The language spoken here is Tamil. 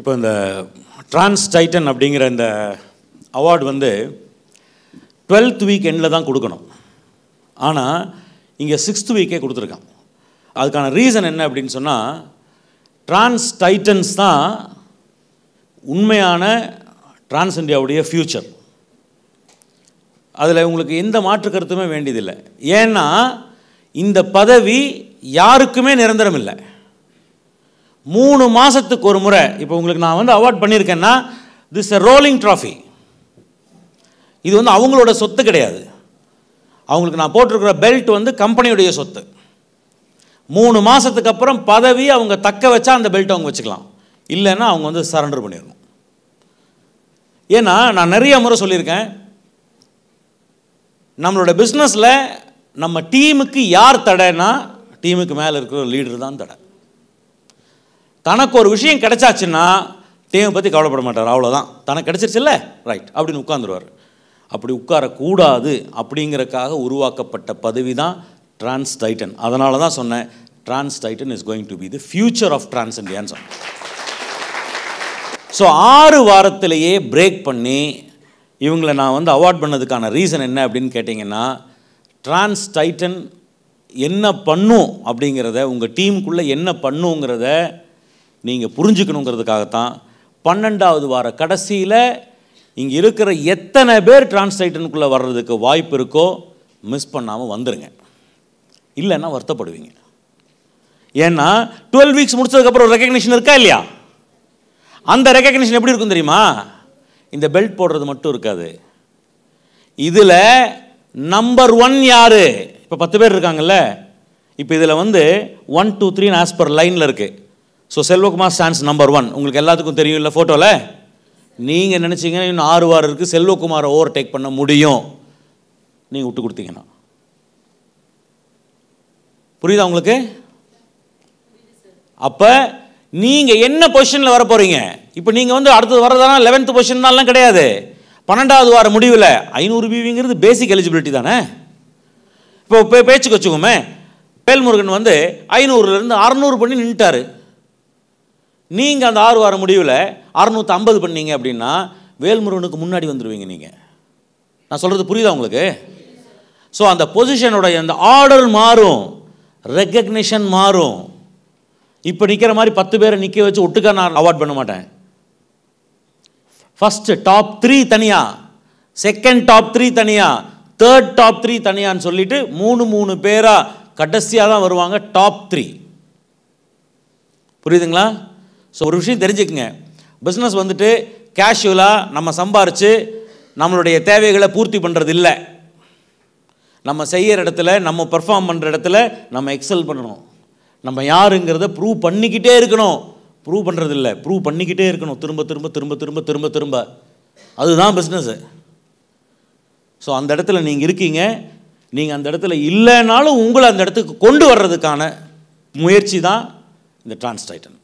இப்போ இந்த டிரான்ஸ் டைட்டன் அப்படிங்கிற இந்த அவார்டு வந்து 12th வீக் எண்டில் தான் கொடுக்கணும். ஆனால் இங்கே 6th வீக்கே கொடுத்துருக்கான். அதுக்கான ரீசன் என்ன அப்படின்னு சொன்னால், டிரான்ஸ் டைட்டன்ஸ் தான் உண்மையான டிரான்ஸ் இந்தியாவுடைய ஃப்யூச்சர். அதில் உங்களுக்கு எந்த மாற்று கருத்துமே வேண்டியதில்லை. ஏன்னா இந்த பதவி யாருக்குமே நிரந்தரம் இல்லை. 3 மாதத்துக்கு ஒரு முறை. இப்போ உங்களுக்கு நான் வந்து அவார்ட் பண்ணியிருக்கேன்னா திஸ் எ ரோலிங் ட்ராஃபி. இது வந்து அவங்களோட சொத்து கிடையாது. அவங்களுக்கு நான் போட்டிருக்கிற பெல்ட் வந்து கம்பெனியுடைய சொத்து. 3 மாதத்துக்கு அப்புறம் பதவி அவங்க தக்க வச்சா அந்த பெல்ட் அவங்க வச்சுக்கலாம், இல்லைன்னா அவங்க வந்து சரண்டர் பண்ணிடணும். ஏன்னா நான் நிறைய முறை சொல்லியிருக்கேன், நம்மளோட பிஸ்னஸில் நம்ம டீமுக்கு யார் தடைன்னா டீமுக்கு மேலே இருக்கிற லீடர் தான் தடை. தனக்கு ஒரு விஷயம் கிடைச்சாச்சுன்னா டீமை பற்றி கவலைப்பட மாட்டார், அவ்வளோதான், தனக்கு கிடைச்சிருச்சுல்ல ரைட் அப்படின்னு உட்காந்துருவார். அப்படி உட்காரக்கூடாது அப்படிங்கிறக்காக உருவாக்கப்பட்ட பதவி தான் டிரான்ஸ் டைட்டன். அதனால தான் சொன்னேன், Trans Titan is going to be the future of Trans இந்தியான்னு சொன்னேன். ஸோ 6 வாரத்திலேயே பிரேக் பண்ணி இவங்களை நான் வந்து அவார்ட் பண்ணதுக்கான ரீசன் என்ன அப்படின்னு கேட்டிங்கன்னா, டிரான்ஸ் டைட்டன் என்ன பண்ணும் அப்படிங்கிறத, உங்கள் டீமுக்குள்ளே என்ன பண்ணுங்கிறத நீங்கள் புரிஞ்சுக்கணுங்கிறதுக்காகத்தான் 12வது வார கடைசியில் இங்கே இருக்கிற எத்தனை பேர் டிரான்ஸ் டைட்டனுக்குள்ளே வர்றதுக்கு வாய்ப்பு இருக்கோ மிஸ் பண்ணாமல் வந்துடுங்க, இல்லைன்னா வருத்தப்படுவீங்க. ஏன்னா 12 வீக்ஸ் முடிச்சதுக்கப்புறம் ஒரு ரெகக்னிஷன் இருக்கா இல்லையா? அந்த ரெகக்னிஷன் எப்படி இருக்கும் தெரியுமா? இந்த பெல்ட் போடுறது மட்டும் இருக்காது. இதில் நம்பர் 1 யார்? இப்போ 10 பேர் இருக்காங்கல்ல, இப்போ இதில் வந்து 1 2 3 ஆஸ் பர் லைனில் இருக்குது. So Selvakumar stands number 1. உங்களுக்கு எல்லாத்துக்கும் தெரியும் இல்லை ஃபோட்டோவில். நீங்கள் நினச்சிங்கன்னா இன்னும் 6 வாரம் இருக்குது, செல்வகுமாரை ஓவர்டேக் பண்ண முடியும் நீங்கள் விட்டு கொடுத்தீங்கன்னா. புரியுதா உங்களுக்கு? அப்போ நீங்கள் என்ன பொசிஷனில் வர போகிறீங்க? இப்போ நீங்கள் வந்து அடுத்தது வர்றதானா 11th பொசிஷன் தான்லாம் கிடையாது. 12வது வார முடிவில் 500 பிவிங்கிறது பேசிக் எலிஜிபிலிட்டி தானே. இப்போ பேச்சுக்கு வச்சுக்கோமே, வேல்முருகன் வந்து 500லேருந்து 600 பண்ணி நின்றுட்டார். நீங்கள் அந்த 6 வார முடிவில் 650 பண்ணீங்க அப்படின்னா வேல்முருகனுக்கு முன்னாடி வந்துடுவீங்க நீங்கள். நான் சொல்கிறது புரியுதா உங்களுக்கு? ஸோ அந்த பொசிஷனோட அந்த ஆர்டர் மாறும், ரெகக்னிஷன் மாறும். இப்போ நிற்கிற மாதிரி 10 பேரை நிற்க வச்சு ஒட்டுக்கா நான் அவார்ட் பண்ண மாட்டேன். ஃபஸ்ட்டு டாப் 3 தனியாக, செகண்ட் டாப் 3 தனியாக, தேர்ட் டாப் 3 தனியான்னு சொல்லிட்டு 3 பேராக கடைசியாக தான் வருவாங்க டாப் 3. புரியுதுங்களா? ஸோ ஒரு விஷயம் தெரிஞ்சுக்குங்க, பிஸ்னஸ் வந்துட்டு கேஷுவலாக நம்ம சம்பாரித்து நம்மளுடைய தேவைகளை பூர்த்தி பண்ணுறது இல்லை. நம்ம செய்கிற இடத்துல, நம்ம பெர்ஃபார்ம் பண்ணுற இடத்துல நம்ம எக்ஸல் பண்ணணும். நம்ம யாருங்கிறத ப்ரூவ் பண்ணிக்கிட்டே இருக்கணும். ப்ரூவ் பண்ணுறது இல்லை, ப்ரூவ் பண்ணிக்கிட்டே இருக்கணும், திரும்ப திரும்ப திரும்ப திரும்ப திரும்ப திரும்ப. அதுதான் பிஸ்னஸ்ஸு. ஸோ அந்த இடத்துல நீங்கள் இருக்கீங்க. நீங்கள் அந்த இடத்துல இல்லைனாலும் உங்களை அந்த இடத்துக்கு கொண்டு வர்றதுக்கான முயற்சி தான் இந்த டிரான்ஸ் டைட்டன்.